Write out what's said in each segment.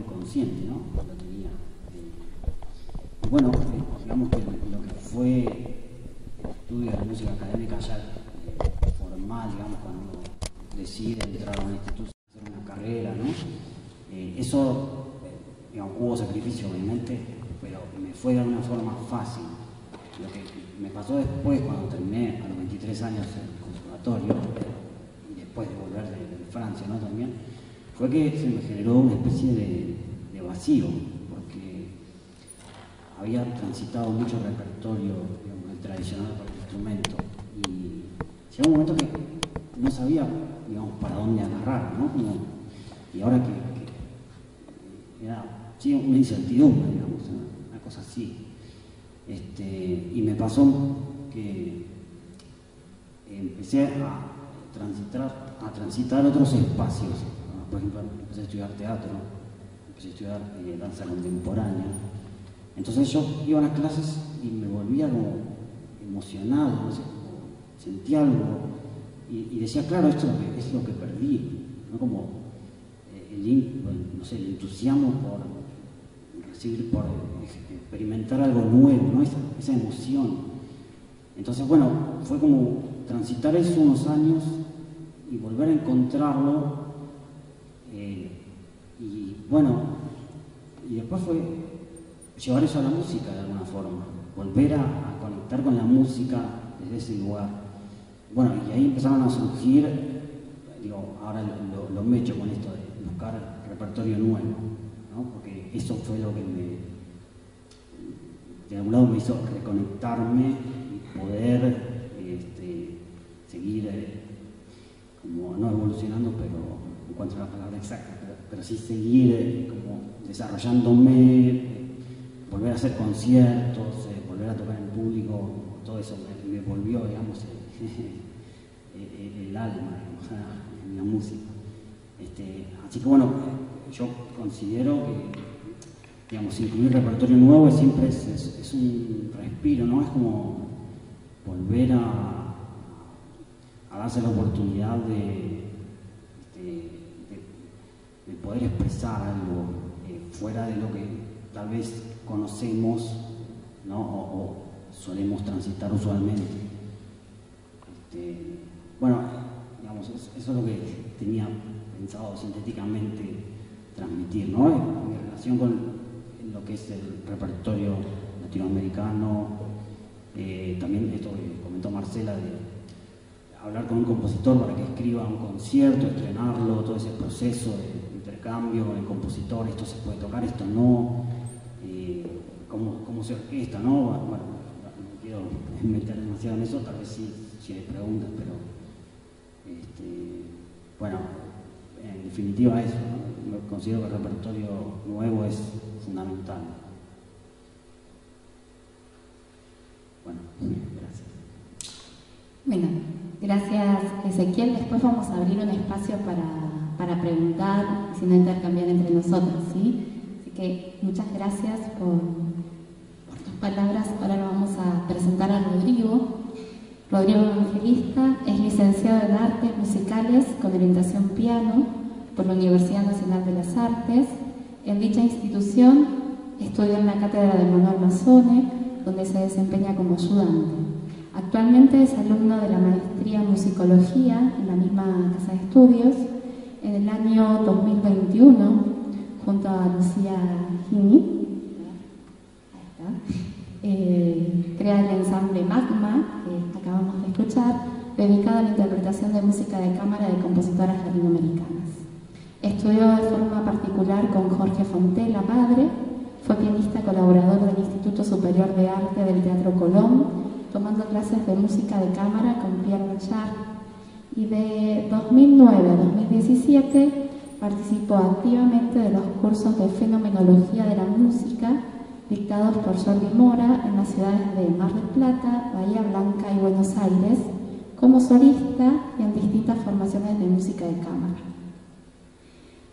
inconsciente, ¿no? Lo tenía. Y bueno, digamos que lo que fue el estudio de música académica ya formal, digamos, cuando uno decide entrar a una institución, hacer una carrera, ¿no? Eso, digamos, hubo sacrificio obviamente, pero me fue de alguna forma fácil. Lo que me pasó después, cuando terminé a los 23 años el conservatorio, y después de volver de Francia, ¿no? También, fue que se me generó una especie de vacío, porque había transitado mucho repertorio, digamos, el tradicional para el instrumento, y llegó un momento que no sabía, digamos, para dónde agarrar, ¿no? Y ahora que era, sí, una incertidumbre, digamos, una cosa así. Y me pasó que empecé a transitar otros espacios. Por ejemplo, empecé a estudiar teatro, empecé a estudiar danza contemporánea. Entonces yo iba a las clases y me volvía como emocionado, no sé, sentía algo y decía, claro, esto es lo que perdí, ¿no? Como no sé, el entusiasmo por recibir, por experimentar algo nuevo, ¿no? Esa emoción. Entonces, bueno, fue como transitar eso unos años y volver a encontrarlo. Y bueno, y después fue llevar eso a la música de alguna forma, volver a conectar con la música desde ese lugar. Bueno, y ahí empezaron a surgir, digo, ahora lo mecho con esto de buscar repertorio nuevo, ¿no? Porque eso fue lo que de algún lado me hizo reconectarme y poder seguir, como no evolucionando, pero en cuanto a la palabra exacta, pero sí seguir como desarrollándome, volver a hacer conciertos, volver a tocar en público, todo eso me volvió, digamos, el alma, digamos, en la música. Así que bueno, yo considero que, digamos, incluir repertorio nuevo siempre es un respiro, ¿no? Es como volver a darse la oportunidad de poder expresar algo fuera de lo que tal vez conocemos, ¿no? O solemos transitar usualmente. Bueno, digamos, eso es lo que tenía pensado sintéticamente transmitir, ¿no? En relación con lo que es el repertorio latinoamericano, también esto que comentó Marcela, de hablar con un compositor para que escriba un concierto, estrenarlo, todo ese proceso de intercambio, el compositor, esto se puede tocar, esto no, cómo se orquesta, ¿no? Bueno, no quiero meter demasiado en eso, tal vez sí, si hay preguntas, pero bueno, en definitiva eso, ¿no? Yo considero que el repertorio nuevo es fundamental. Bueno, gracias. Bueno, gracias Ezequiel. Después vamos a abrir un espacio para preguntar, sino intercambiar entre nosotros, ¿sí? Así que muchas gracias por tus palabras. Ahora lo vamos a presentar a Rodrigo. Rodrigo Evangelista es licenciado en Artes Musicales con orientación piano por la Universidad Nacional de las Artes. En dicha institución estudió en la cátedra de Manuel Mazzone, donde se desempeña como ayudante. Actualmente es alumno de la maestría en musicología en la misma casa de estudios. En el año 2021, junto a Lucía Gini, crea el ensamble Magma, que acabamos de escuchar, dedicado a la interpretación de música de cámara de compositoras latinoamericanas. Estudió de forma particular con Jorge Fontela, padre, fue pianista colaborador del Instituto Superior de Arte del Teatro Colón, tomando clases de música de cámara con Pierre Bachar, y de 2009 a 2017 participó activamente de los cursos de fenomenología de la música dictados por Jordi Mora en las ciudades de Mar del Plata, Bahía Blanca y Buenos Aires, como solista y en distintas formaciones de música de cámara.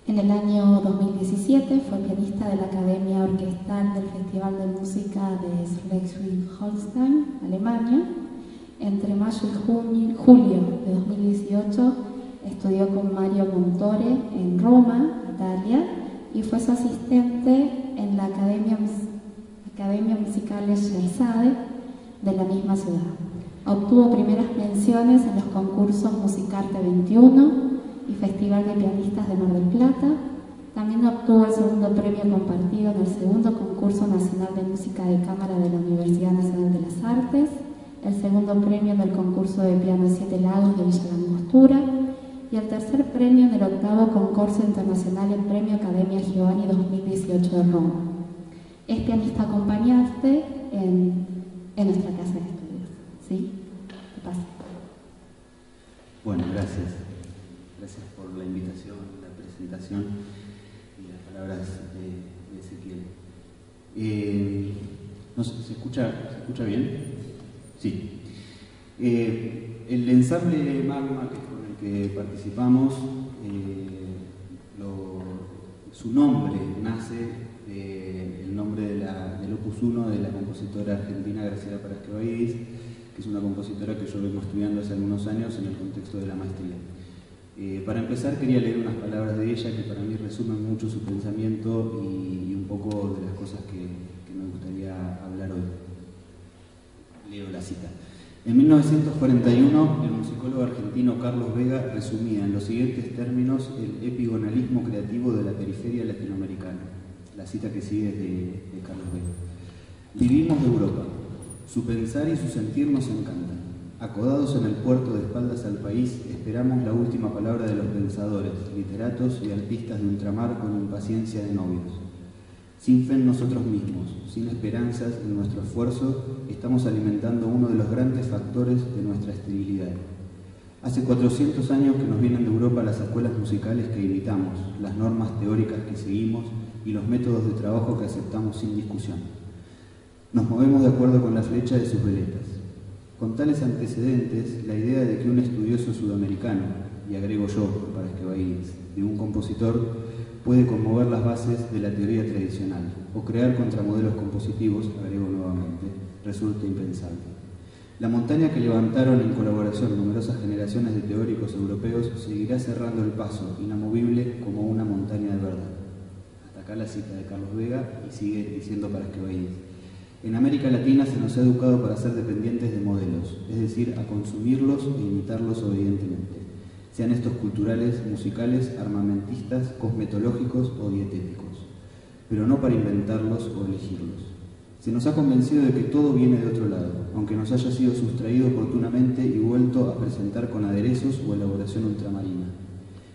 En el año 2017 fue pianista de la Academia Orquestal del Festival de Música de Schleswig-Holstein, Alemania. Entre mayo y julio de 2018 estudió con Mario Montore en Roma, Italia, y fue su asistente en la Academia Musical Scheherazade de la misma ciudad. Obtuvo primeras menciones en los concursos Musicarte 21 y Festival de Pianistas de Mar del Plata. También obtuvo el segundo premio compartido en el segundo concurso nacional de música de cámara de la Universidad Nacional de las Artes, el segundo premio en el concurso de piano Siete Lagos de Villa Langostura y el tercer premio en el octavo concurso internacional en Premio Academia Giovanni 2018 de Roma. Es pianista acompañante en nuestra casa de estudios. ¿Sí? ¿Qué pasa? Bueno, gracias. Gracias por la invitación, la presentación y las palabras de Ezequiel. No sé, ¿se escucha bien? Sí. El ensamble Magma, que es con el que participamos, su nombre nace del nombre del Opus 1 de la compositora argentina Graciela Parasquevaidis, que es una compositora que yo vengo estudiando hace algunos años en el contexto de la maestría. Para empezar, quería leer unas palabras de ella que para mí resumen mucho su pensamiento y un poco de las cosas que me gustaría hablar hoy. Leo la cita. En 1941, el musicólogo argentino Carlos Vega resumía en los siguientes términos el epigonalismo creativo de la periferia latinoamericana. La cita que sigue es de Carlos Vega. Vivimos de Europa. Su pensar y su sentir nos encantan. Acodados en el puerto de espaldas al país, esperamos la última palabra de los pensadores, literatos y artistas de ultramar con impaciencia de novios. Sin fe en nosotros mismos, sin esperanzas en nuestro esfuerzo, estamos alimentando uno de los grandes factores de nuestra esterilidad. Hace 400 años que nos vienen de Europa las escuelas musicales que imitamos, las normas teóricas que seguimos y los métodos de trabajo que aceptamos sin discusión. Nos movemos de acuerdo con la flecha de sus veletas. Con tales antecedentes, la idea de que un estudioso sudamericano, y agrego yo, Parasquevaidis, de un compositor, puede conmover las bases de la teoría tradicional o crear contramodelos compositivos, agrego nuevamente, resulta impensable. La montaña que levantaron en colaboración numerosas generaciones de teóricos europeos seguirá cerrando el paso, inamovible como una montaña de verdad. Hasta acá la cita de Carlos Vega y sigue diciendo Parasquevaidis. En América Latina se nos ha educado para ser dependientes de modelos, es decir, a consumirlos e imitarlos obedientemente, sean estos culturales, musicales, armamentistas, cosmetológicos o dietéticos, pero no para inventarlos o elegirlos. Se nos ha convencido de que todo viene de otro lado, aunque nos haya sido sustraído oportunamente y vuelto a presentar con aderezos o elaboración ultramarina.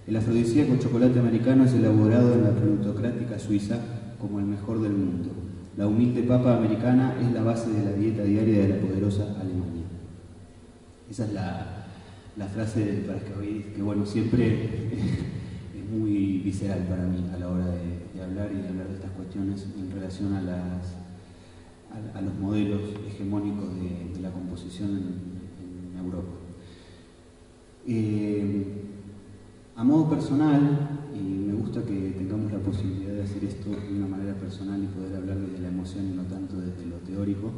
El afrodisíaco chocolate americano es elaborado en la plutocrática Suiza como el mejor del mundo. La humilde papa americana es la base de la dieta diaria de la poderosa Alemania. Esa es la frase de Parasquevaidis, que bueno, siempre es muy visceral para mí a la hora de hablar y de hablar de estas cuestiones en relación a los modelos hegemónicos de la composición en Europa. A modo personal, y me gusta que tengamos la posibilidad de hacer esto de una manera personal y poder hablar desde la emoción y no tanto desde lo teórico,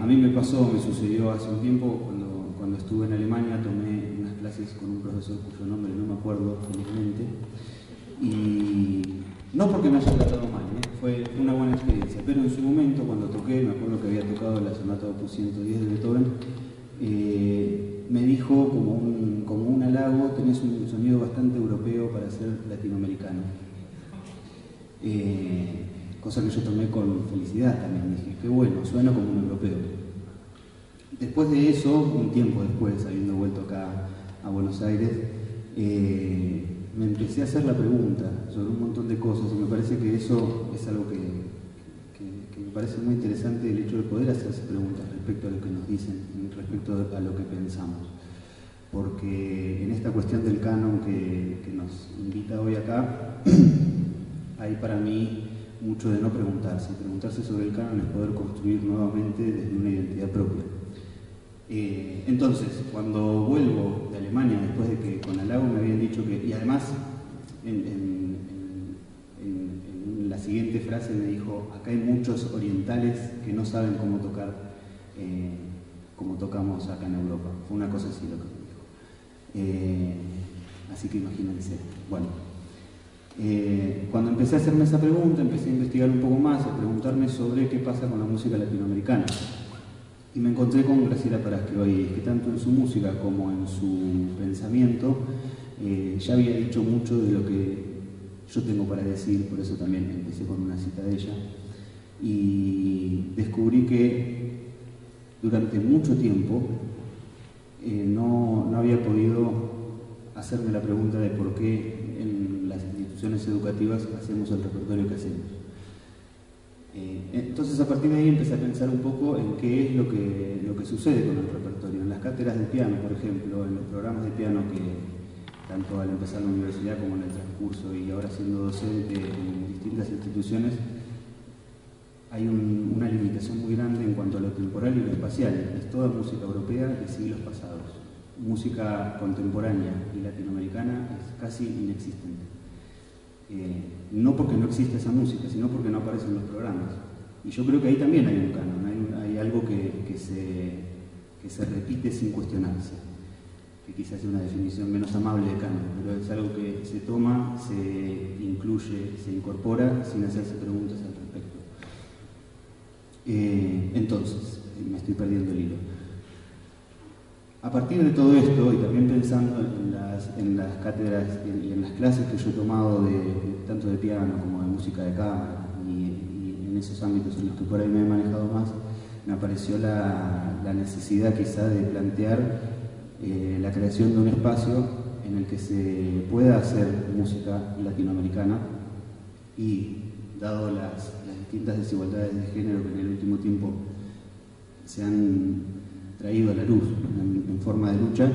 a mí me sucedió hace un tiempo cuando estuve en Alemania, tomé unas clases con un profesor cuyo nombre no me acuerdo felizmente, y no porque me haya tratado mal, fue una buena experiencia, pero en su momento cuando toqué, me acuerdo que había tocado la sonata Opus 110 de Beethoven, me dijo como un halago: tenés un sonido bastante europeo para ser latinoamericano. Cosa que yo tomé con felicidad también, dije, qué bueno, suena como un europeo. Después de eso, un tiempo después, habiendo vuelto acá a Buenos Aires, me empecé a hacer la pregunta sobre un montón de cosas y me parece que eso es algo que me parece muy interesante, el hecho de poder hacerse preguntas respecto a lo que nos dicen, respecto a lo que pensamos. Porque en esta cuestión del canon que nos invita hoy acá, hay para mí mucho de no preguntarse. Preguntarse sobre el canon es poder construir nuevamente desde una identidad propia. Entonces, cuando vuelvo de Alemania, después de que con halago me habían dicho que, y además en la siguiente frase me dijo, acá hay muchos orientales que no saben cómo tocar como tocamos acá en Europa. Fue una cosa así lo que me dijo. Así que imagínense. Bueno, Cuando empecé a hacerme esa pregunta, empecé a investigar un poco más, a preguntarme sobre qué pasa con la música latinoamericana. Y me encontré con Graciela Parasquevaidis, que tanto en su música como en su pensamiento ya había dicho mucho de lo que yo tengo para decir, por eso también empecé con una cita de ella. Y descubrí que durante mucho tiempo no había podido hacerme la pregunta de por qué en las instituciones educativas hacemos el repertorio que hacemos. Entonces a partir de ahí empecé a pensar un poco en qué es lo que sucede con el repertorio. En las cátedras de piano, por ejemplo, en los programas de piano que tanto al empezar la universidad como en el transcurso y ahora siendo docente en distintas instituciones, hay una limitación muy grande en cuanto a lo temporal y lo espacial. Es toda música europea de siglos pasados. Música contemporánea y latinoamericana es casi inexistente. No porque no exista esa música, sino porque no aparece en los programas. Y yo creo que ahí también hay un canon, hay algo que se repite sin cuestionarse, que quizás es una definición menos amable de canon, pero es algo que se toma, se incluye, se incorpora sin hacerse preguntas al respecto. Entonces, me estoy perdiendo el hilo. A partir de todo esto, y también pensando en las cátedras y en las clases que yo he tomado tanto de piano como de música de cámara, y en esos ámbitos en los que por ahí me he manejado más, me apareció la necesidad quizá de plantear la creación de un espacio en el que se pueda hacer música latinoamericana y, dado las distintas desigualdades de género que en el último tiempo se han traído a la luz en forma de lucha,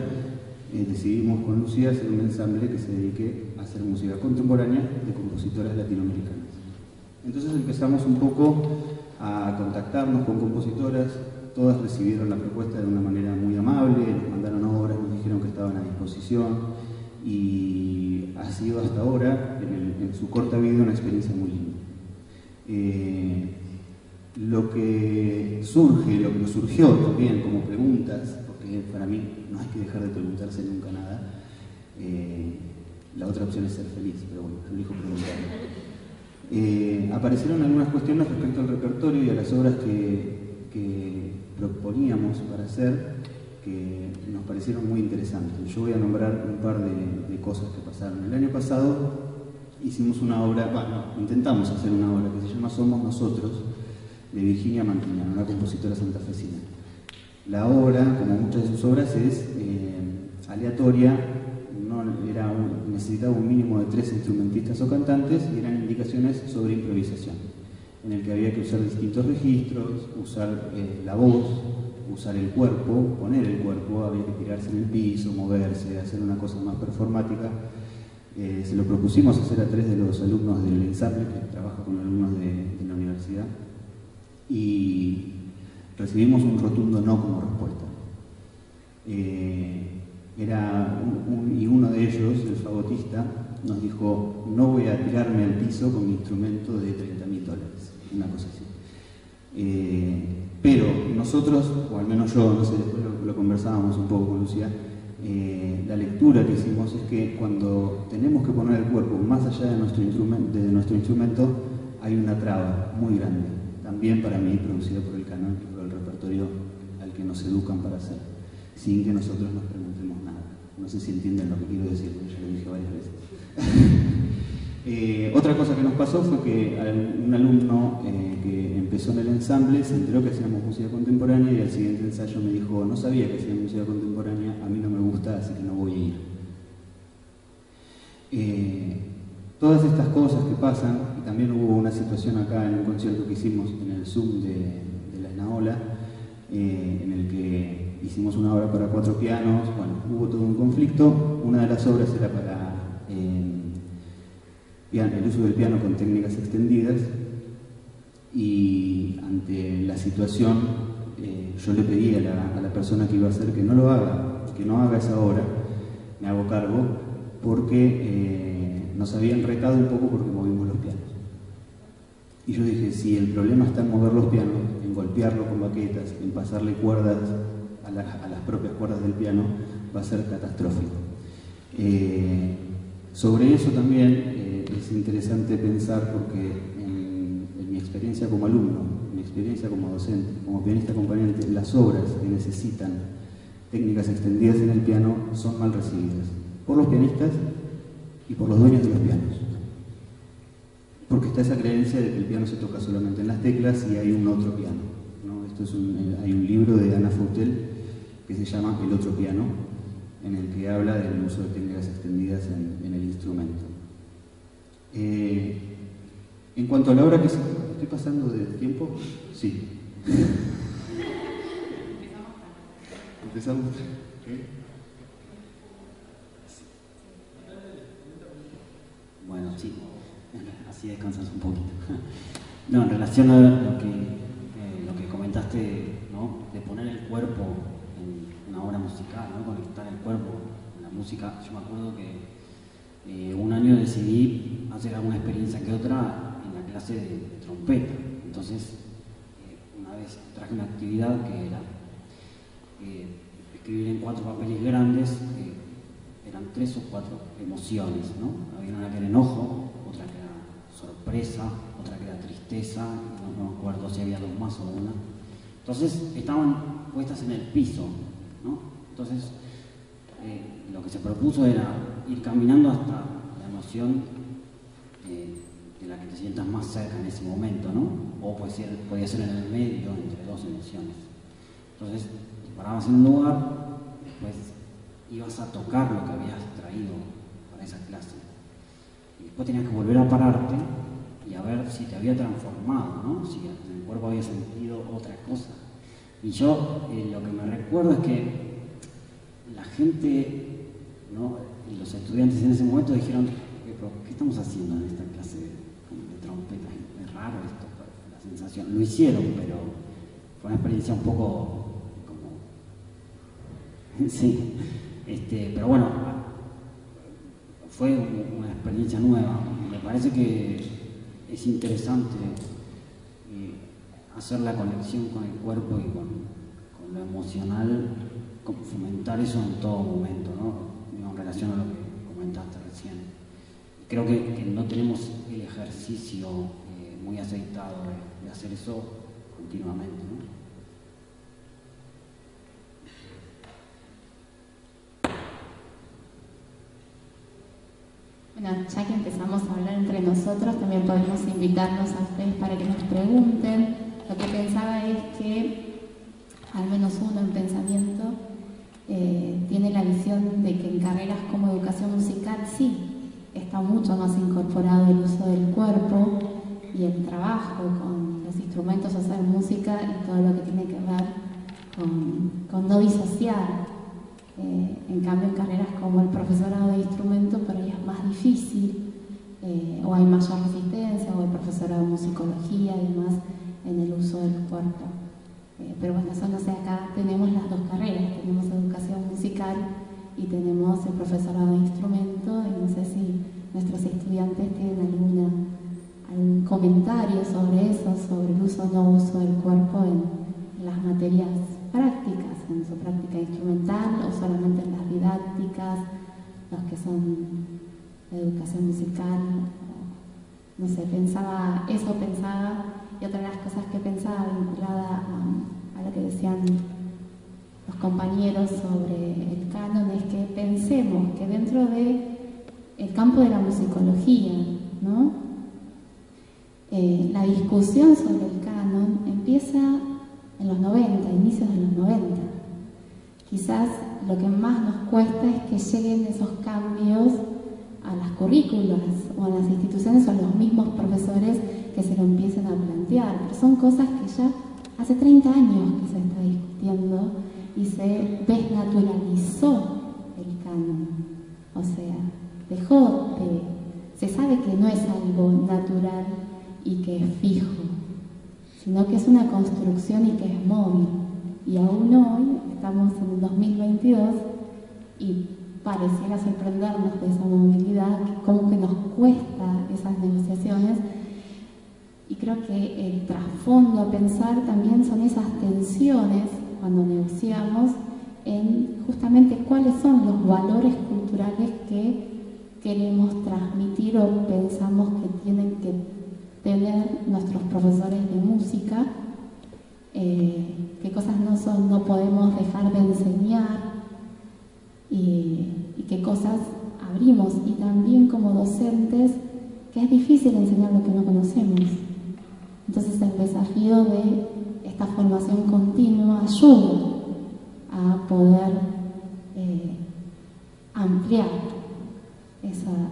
decidimos con Lucía hacer un ensamble que se dedique a hacer música contemporánea de compositoras latinoamericanas. Entonces empezamos un poco a contactarnos con compositoras, todas recibieron la propuesta de una manera muy amable, nos mandaron obras, nos dijeron que estaban a disposición y ha sido hasta ahora, en su corta vida, una experiencia muy linda. Lo que surge, lo que nos surgió también como preguntas, porque para mí no hay que dejar de preguntarse nunca nada, la otra opción es ser feliz, pero bueno, elijo preguntar. Aparecieron algunas cuestiones respecto al repertorio y a las obras que proponíamos para hacer, que nos parecieron muy interesantes. Yo voy a nombrar un par de cosas que pasaron. El año pasado hicimos una obra, intentamos hacer una obra que se llama Somos Nosotros, de Virginia Mantignano, una compositora santafesina. La obra, como muchas de sus obras, es aleatoria, necesitaba un mínimo de 3 instrumentistas o cantantes y eran indicaciones sobre improvisación, en el que había que usar distintos registros, usar la voz, usar el cuerpo, poner el cuerpo, había que tirarse en el piso, moverse, hacer una cosa más performática. Se lo propusimos hacer a 3 de los alumnos del ensamble, que trabaja con alumnos de la universidad, y recibimos un rotundo no como respuesta. Y uno de ellos, el fagotista, nos dijo: no voy a tirarme al piso con mi instrumento de $30.000, una cosa así. Pero nosotros, o al menos yo, no sé, después lo conversábamos un poco con Lucía, la lectura que hicimos es que cuando tenemos que poner el cuerpo más allá de nuestro instrumento, hay una traba muy grande, también para mí producida por el canon y por el repertorio al que nos educan para hacer, sin que nosotros nos preguntemos nada. No sé si entienden lo que quiero decir, porque ya lo dije varias veces. Otra cosa que nos pasó fue que un alumno que empezó en el ensamble se enteró que hacíamos música contemporánea y al siguiente ensayo me dijo: no sabía que hacía música contemporánea, a mí no me gusta, así que no voy a ir. Todas estas cosas que pasan, y también hubo una situación acá en un concierto que hicimos en el Zoom de la Esnaola, en el que hicimos una obra para 4 pianos. Bueno, hubo todo un conflicto. Una de las obras era para el uso del piano con técnicas extendidas, y ante la situación yo le pedí a la persona que iba a hacer que no lo haga, que no haga esa obra. Me hago cargo porque nos habían retado un poco porque movimos los pianos. Y yo dije: si el problema está en mover los pianos, en golpearlo con baquetas, en pasarle cuerdas a las propias cuerdas del piano, va a ser catastrófico. Sobre eso también es interesante pensar porque en mi experiencia como alumno, en mi experiencia como docente, como pianista acompañante, las obras que necesitan técnicas extendidas en el piano son mal recibidas por los pianistas y por los dueños de los pianos. Porque está esa creencia de que el piano se toca solamente en las teclas y hay un otro piano, ¿no? Hay un libro de Anna Fautel que se llama El otro piano, en el que habla del uso de técnicas extendidas en el instrumento. En cuanto a la obra que se... ¿Estoy pasando de tiempo? Sí. ¿Empezamos? ¿Qué? Bueno, sí. Así descansas un poquito. No, en relación a lo que comentaste, ¿no? De poner el cuerpo en una obra musical, ¿no? Conectar el cuerpo en la música. Yo me acuerdo que un año decidí hacer alguna experiencia que otra en la clase de trompeta. Entonces, una vez traje una actividad que era escribir en 4 papeles grandes, eran 3 o 4 emociones, ¿no? Había una que era enojo, otra que era sorpresa, otra que era tristeza, no me acuerdo si había 2 más o una. Entonces estaban puestas en el piso, ¿no? Entonces lo que se propuso era ir caminando hasta la emoción de la que te sientas más cerca en ese momento, ¿no? O podía ser en el medio, entre 2 emociones. Entonces te parabas en un lugar, después ibas a tocar lo que habías traído para esa clase. Y después tenías que volver a pararte y a ver si te había transformado, ¿no? Si en el cuerpo había sentido otra cosa. Y yo lo que me recuerdo es que la gente, ¿no? Y los estudiantes en ese momento dijeron, ¿qué estamos haciendo en esta clase de trompeta? Es raro esto, la sensación. Lo hicieron, pero fue una experiencia un poco como... Sí, pero bueno, fue una experiencia nueva. Me parece que es interesante hacer la conexión con el cuerpo y con lo emocional, fomentar eso en todo momento, ¿no? En relación a lo que comentaste recién. Creo que no tenemos el ejercicio muy aceitado de hacer eso continuamente, ¿no? Bueno, ya que empezamos a hablar entre nosotros, también podemos invitarnos a ustedes para que nos pregunten. Lo que pensaba es que, al menos uno en pensamiento, tiene la visión de que en carreras como educación musical sí, está mucho más incorporado el uso del cuerpo y el trabajo con los instrumentos, hacer música y todo lo que tiene que ver con no disociar. En cambio, en carreras como el profesorado de instrumentos, por ahí es más difícil, o hay mayor resistencia, o el profesorado de musicología y demás en el uso del cuerpo. Pero bueno, eso no sé, acá tenemos las 2 carreras, tenemos educación musical y tenemos el profesorado de instrumento, y no sé si nuestros estudiantes tienen algún comentario sobre eso, sobre el uso o no uso del cuerpo en las materias prácticas, en su práctica instrumental o solamente en las didácticas, los que son de educación musical. No sé, pensaba, y otra de las cosas que pensaba vinculada a lo que decían los compañeros sobre el canon es que pensemos que dentro de el campo de la musicología, ¿no? La discusión sobre el canon empieza en los 90, inicios de los 90. Quizás lo que más nos cuesta es que lleguen esos cambios a las currículas o a las instituciones o a los mismos profesores que se lo empiecen a plantear. Pero son cosas que ya hace 30 años que se está discutiendo y se desnaturalizó el canon. O sea, se sabe que no es algo natural y que es fijo, sino que es una construcción y que es móvil. Y aún hoy estamos en el 2022 y pareciera sorprendernos de esa movilidad, como que nos cuesta esas negociaciones. Y creo que el trasfondo a pensar también son esas tensiones cuando negociamos en justamente cuáles son los valores culturales que queremos transmitir o pensamos que tienen que tener nuestros profesores de música, qué cosas no podemos dejar de enseñar y qué cosas abrimos. Y también como docentes, que es difícil enseñar lo que no conocemos. Entonces el desafío de esta formación continua ayuda a poder ampliar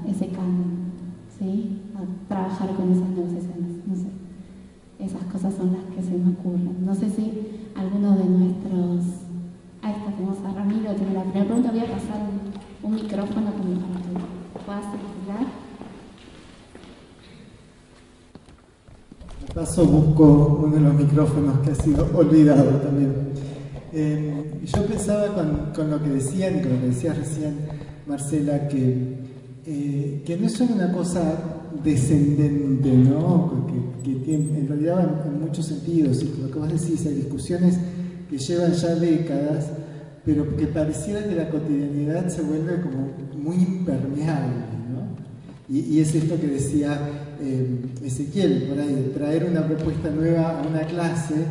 ese canon, ¿sí? A trabajar con esas nuevas escenas, no sé. Esas cosas son las que se me ocurren. No sé si alguno de nuestros... Ahí está, tenemos a Ramiro, tiene la primera pregunta. Voy a pasar un micrófono como para que pueda circular. De paso busco uno de los micrófonos que ha sido olvidado también. Yo pensaba con lo que decían, con lo que decías recién, Marcela, que no es solo una cosa descendente, ¿no? Que tiene, en realidad en muchos sentidos, y lo que vos decís, hay discusiones que llevan ya décadas, pero que pareciera que la cotidianidad se vuelve como muy impermeable, ¿no? Y es esto que decía Ezequiel, por ahí, de traer una propuesta nueva a una clase,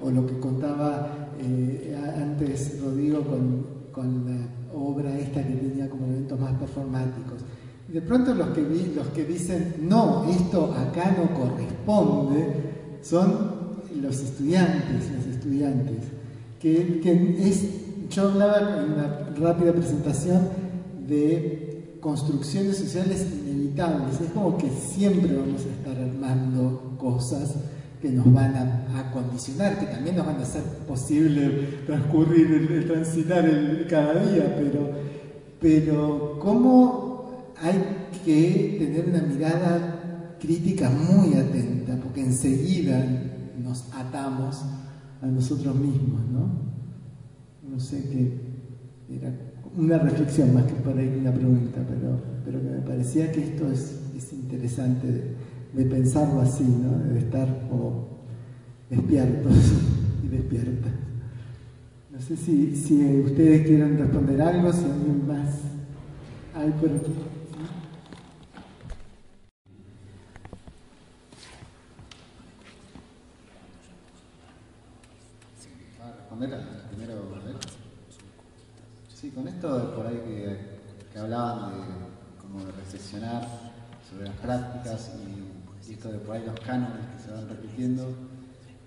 o lo que contaba antes Rodrigo con la obra esta que tenía como elementos más performáticos. Y de pronto los que dicen, no, esto acá no corresponde, son los estudiantes, las estudiantes. Yo hablaba en una rápida presentación de construcciones sociales inevitables. Es como que siempre vamos a estar armando cosas que nos van a condicionar, que también nos van a hacer posible transcurrir, transitar cada día, pero cómo hay que tener una mirada crítica muy atenta, porque enseguida nos atamos a nosotros mismos, ¿no? No sé qué era una reflexión más que por ahí una pregunta, pero que me parecía que esto es interesante de pensarlo así, ¿no? De estar como despiertos y despiertas. No sé si ustedes quieren responder algo, si alguien más hay por aquí. Primero, sí, con esto por ahí que hablaban de reflexionar sobre las prácticas y esto de por ahí los cánones que se van repitiendo,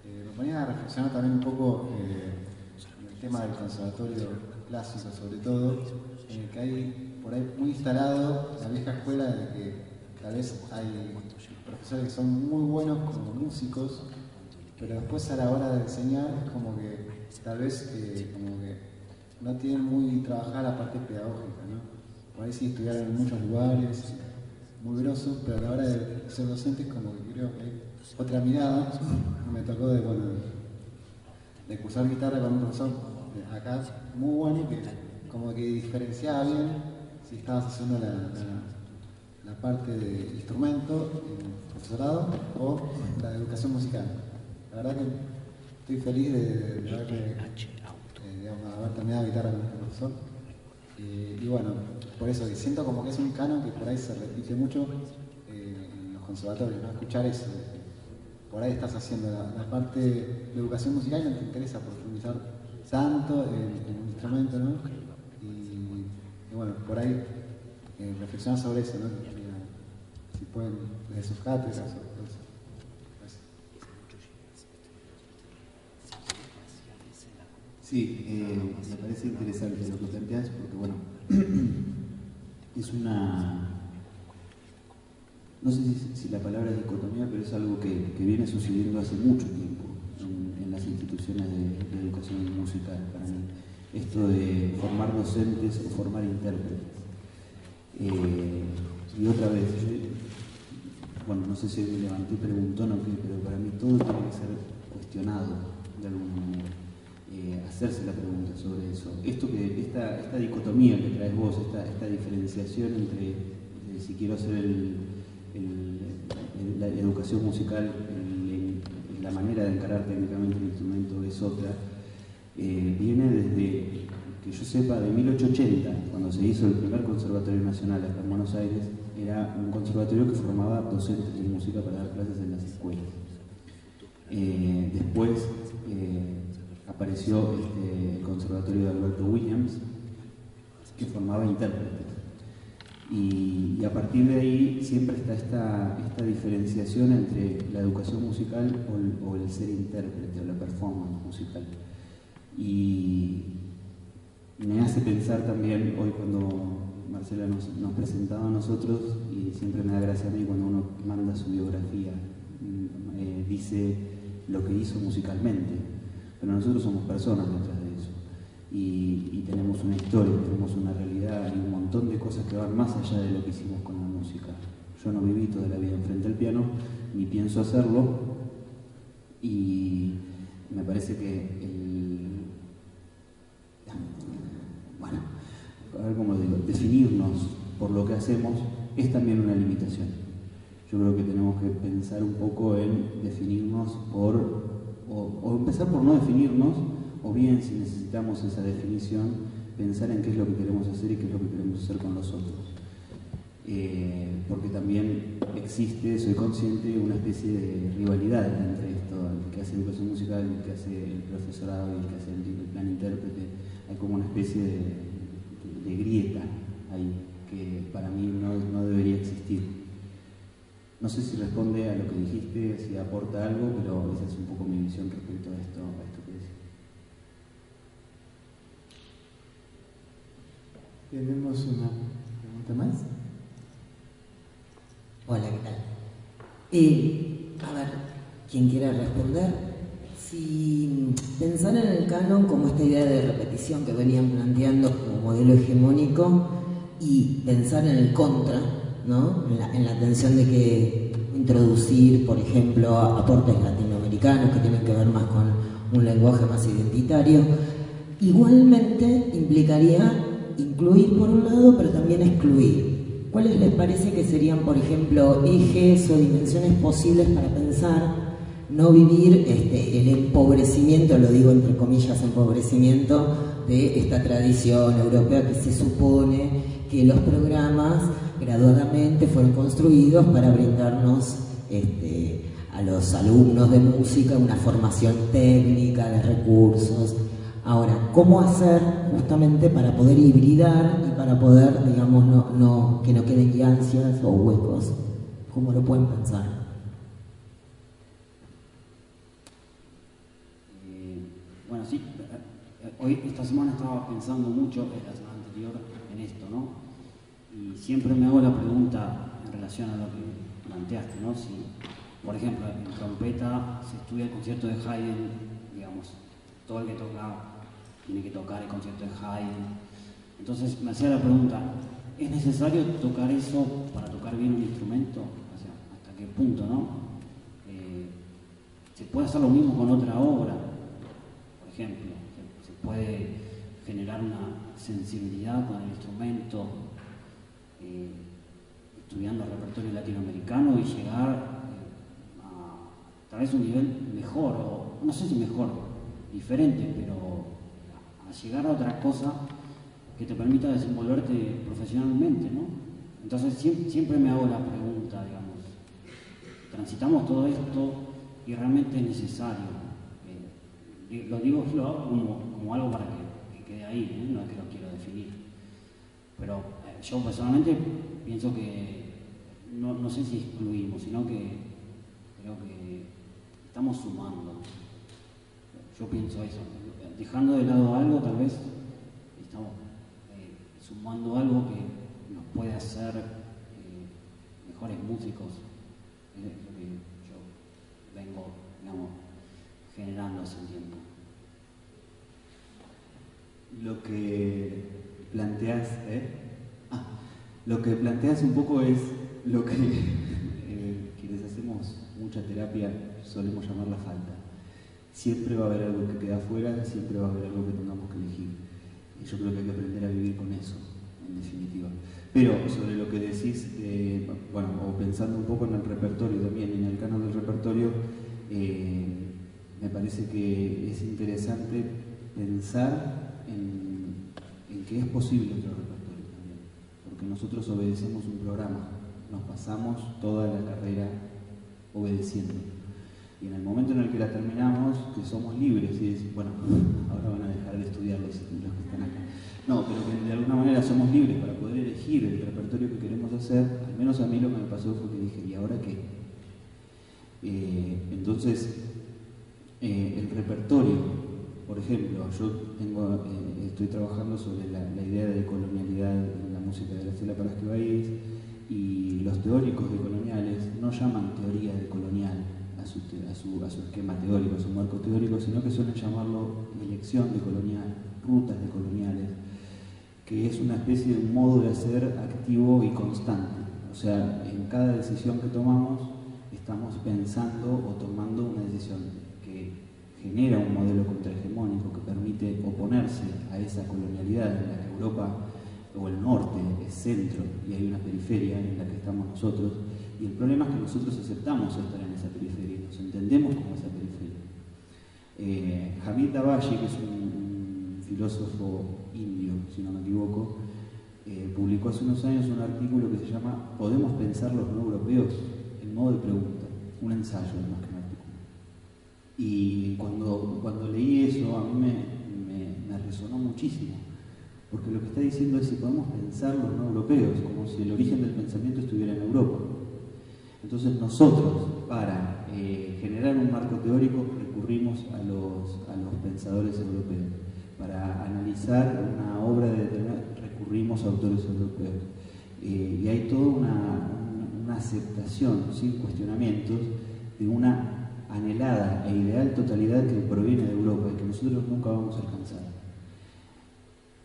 me ponía a reflexionar también un poco en el tema del conservatorio clásico, sobre todo, en el que hay por ahí muy instalado la vieja escuela de que tal vez hay profesores que son muy buenos como músicos, pero después a la hora de enseñar es como que tal vez como que no tienen muy trabajada la parte pedagógica, ¿no? Por ahí sí estudiaron en muchos lugares, muy grosos, pero a la hora de ser docentes como que creo que hay otra mirada. Me tocó de cursar guitarra con un profesor acá muy bueno, que como que diferenciaba bien si estabas haciendo la parte de instrumento en profesorado o la de educación musical. La verdad que estoy feliz de haber terminado guitarra con este profesor. Y bueno, por eso que siento como que es un canon que por ahí se repite mucho en los conservatorios, ¿no? Escuchar eso, por ahí estás haciendo la parte de educación musical y no te interesa profundizar tanto en un instrumento, ¿no? Y bueno, por ahí reflexionar sobre eso, ¿no? Si pueden, desde sus cátedras o todo eso. Sí, me parece interesante lo que planteas porque, bueno, es una... No sé si la palabra es dicotomía, pero es algo que viene sucediendo hace mucho tiempo en las instituciones de educación musical, para mí. Esto de formar docentes o formar intérpretes. Y otra vez, bueno, no sé si me levanté preguntón o qué, pero para mí todo tiene que ser cuestionado de alguna manera. Hacerse la pregunta sobre eso. Esta dicotomía que traes vos, esta diferenciación entre si quiero hacer la educación musical, la manera de encarar técnicamente el instrumento es otra, viene desde que yo sepa, de 1880, cuando se hizo el primer Conservatorio Nacional acá en Buenos Aires, era un conservatorio que formaba docentes de música para dar clases en las escuelas. Después apareció el Conservatorio de Alberto Williams, que formaba intérpretes. Y a partir de ahí siempre está esta diferenciación entre la educación musical o el ser intérprete o la performance musical. Y me hace pensar también, hoy cuando Marcela nos presentaba a nosotros, y siempre me da gracia a mí cuando uno manda su biografía, dice lo que hizo musicalmente, pero nosotros somos personas detrás de eso. Y tenemos una historia, tenemos una realidad y un montón de cosas que van más allá de lo que hicimos con la música. Yo no viví toda la vida enfrente al piano, ni pienso hacerlo, y me parece que bueno, a ver cómo digo, definirnos por lo que hacemos es también una limitación. Yo creo que tenemos que pensar un poco en definirnos o empezar por no definirnos, o bien, si necesitamos esa definición, pensar en qué es lo que queremos hacer y qué es lo que queremos hacer con los otros. Porque también existe, soy consciente, una especie de rivalidad entre esto, el que hace educación musical, el que hace el profesorado y el que hace el plan intérprete. Hay como una especie de grieta ahí que para mí no debería existir. No sé si responde a lo que dijiste, si aporta algo, pero esa es un poco mi visión respecto a esto que decís. Tenemos una pregunta más. Hola, ¿qué tal? A ver, quien quiera responder. Si pensar en el canon como esta idea de repetición que venían planteando como modelo hegemónico y pensar en el contra, ¿no? En la tensión de que introducir, por ejemplo, aportes latinoamericanos que tienen que ver más con un lenguaje más identitario, igualmente implicaría incluir por un lado, pero también excluir. ¿Cuáles les parece que serían, por ejemplo, ejes o dimensiones posibles para pensar no vivir el empobrecimiento, lo digo entre comillas, empobrecimiento de esta tradición europea que se supone que los programas graduadamente fueron construidos para brindarnos a los alumnos de música una formación técnica, de recursos? Ahora, ¿cómo hacer justamente para poder hibridar y para poder, digamos, que no queden ansias o huecos? ¿Cómo lo pueden pensar? Bueno, sí, hoy, esta semana estaba pensando mucho, la semana anterior, en esto, ¿no? Y siempre me hago la pregunta en relación a lo que planteaste, ¿no? Si, por ejemplo, en trompeta se estudia el concierto de Haydn, digamos, todo el que toca tiene que tocar el concierto de Haydn. Entonces me hacía la pregunta, ¿es necesario tocar eso para tocar bien un instrumento? O sea, ¿hasta qué punto, no? ¿Se puede hacer lo mismo con otra obra? Por ejemplo, se puede generar una sensibilidad con el instrumento estudiando el repertorio latinoamericano y llegar a tal vez un nivel mejor, o no sé si mejor, diferente, pero a llegar a otra cosa que te permita desenvolverte profesionalmente, ¿no? Entonces siempre me hago la pregunta, digamos, transitamos todo esto y realmente es necesario. Lo hago como algo para que quede ahí, no es que lo quiero definir. Pero yo personalmente pienso que no sé si excluimos, sino que creo que estamos sumando. Yo pienso eso, dejando de lado algo, tal vez estamos sumando algo que nos puede hacer mejores músicos. Es lo que yo vengo, digamos, generando hace un tiempo. Lo que planteas un poco es lo que quienes hacemos mucha terapia solemos llamar la falta. Siempre va a haber algo que queda afuera, siempre va a haber algo que tengamos que elegir. Y yo creo que hay que aprender a vivir con eso, en definitiva. Pero sobre lo que decís, o pensando un poco en el repertorio también, en el canon del repertorio, me parece que es interesante pensar en que es posible otro repertorio también, porque nosotros obedecemos un programa, nos pasamos toda la carrera obedeciendo. Y en el momento en el que la terminamos, que somos libres y decimos, bueno, ahora van a dejar de estudiar los que están acá. No, pero que de alguna manera somos libres para poder elegir el repertorio que queremos hacer. Al menos a mí lo que me pasó fue que dije, ¿y ahora qué? Entonces, el repertorio, por ejemplo, yo estoy trabajando sobre la idea de colonialidad en la música de Graciela Parasquevaiz, y los teóricos decoloniales no llaman teoría decolonial a su esquema teórico, a su marco teórico, sino que suelen llamarlo elección decolonial, rutas decoloniales, que es una especie de un modo de hacer activo y constante. O sea, en cada decisión que tomamos estamos pensando o tomando una decisión que genera un modelo contrahegemónico que permite oponerse a esa colonialidad en la que Europa o el norte es centro y hay una periferia en la que estamos nosotros, y el problema es que nosotros aceptamos estar en esa periferia, nos entendemos como esa periferia. Hamid Dabashi, que es un filósofo indio, si no me equivoco, publicó hace unos años un artículo que se llama ¿Podemos pensar los no europeos? En modo de pregunta, un ensayo más que un artículo. Y cuando leí eso a mí me resonó muchísimo, porque lo que está diciendo es si podemos pensar los no europeos, como si el origen del pensamiento estuviera en Europa. Entonces nosotros, para generar un marco teórico, recurrimos a los pensadores europeos. Para analizar una obra de determinada, recurrimos a autores europeos. Y hay toda una aceptación, sin cuestionamientos, de una anhelada e ideal totalidad que proviene de Europa y que nosotros nunca vamos a alcanzar.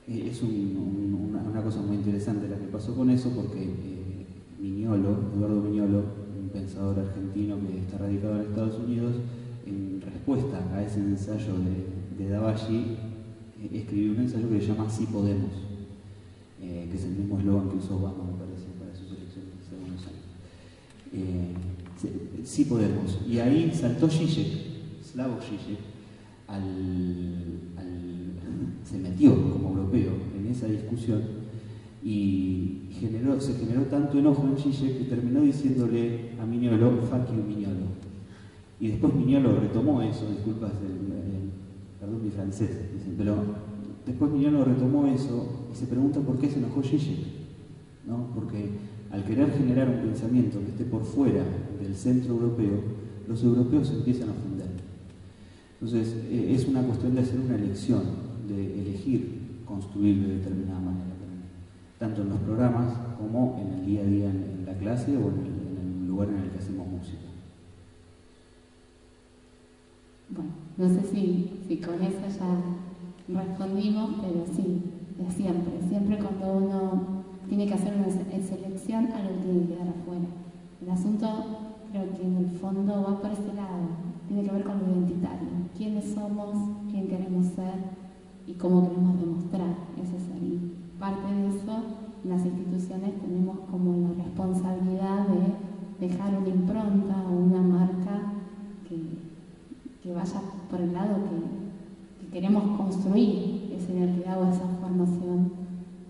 Es una cosa muy interesante la que pasó con eso, porque Eduardo Miñolo, un pensador argentino que está radicado en Estados Unidos, en respuesta a ese ensayo de Dabashi, escribió un ensayo que se llama Sí Podemos, que es el mismo eslogan que usó Obama, me parece, para sus elecciones hace algunos años. Sí Podemos. Y ahí saltó Žižek, Slavoj Žižek, se metió como europeo en esa discusión y se generó tanto enojo en Žižek que terminó diciéndole a Miñolo, fuck you Miñolo. Y después Miñolo retomó eso, disculpas, perdón mi francés, dicen, pero después Miñolo retomó eso y se pregunta por qué se enojó Žižek, ¿no? Porque al querer generar un pensamiento que esté por fuera del centro europeo, los europeos se empiezan a ofender. Entonces, es una cuestión de hacer una elección, de elegir construir de determinada manera, tanto en los programas como en el día a día en la clase o en el lugar en el que hacemos música. Bueno, no sé si con eso ya respondimos, pero sí, de siempre cuando uno tiene que hacer una selección, algo tiene que quedar afuera. El asunto creo que en el fondo va por ese lado, tiene que ver con lo identitario, quiénes somos, quién queremos ser y cómo queremos demostrar ese ser. Y parte de eso, en las instituciones tenemos como la responsabilidad de dejar una impronta o una marca que vaya por el lado que queremos construir esa identidad o esa formación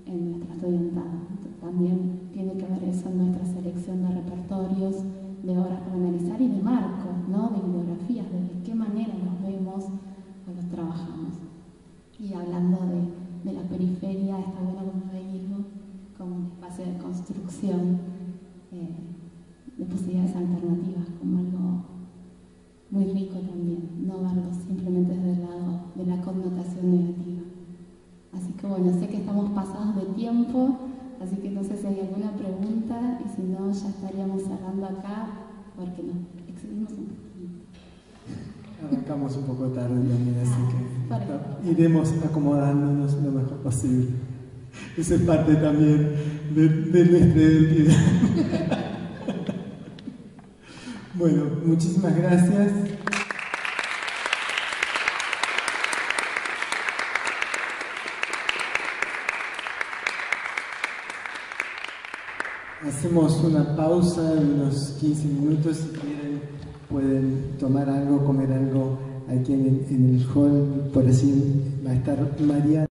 en nuestro estudiantado. También tiene que ver eso en nuestra selección de repertorios, de obras para analizar y de marcos, ¿no? De bibliografías, de qué manera los vemos o los trabajamos. Y hablando de la periferia, está bueno como veíamos como un espacio de construcción de posibilidades alternativas, como algo muy rico también, no verlo simplemente desde el lado de la connotación negativa. Así que bueno, sé que estamos pasados de tiempo, así que no sé si hay alguna pregunta, y si no, ya estaríamos cerrando acá, porque nos excedimos un poquito. Arrancamos un poco tarde también, así que iremos acomodándonos lo mejor posible. Eso es parte también de nuestra identidad. Bueno, muchísimas gracias. Hacemos una pausa de unos 15 minutos. Si quieren, pueden tomar algo, comer algo aquí en el hall. Por así va a estar María.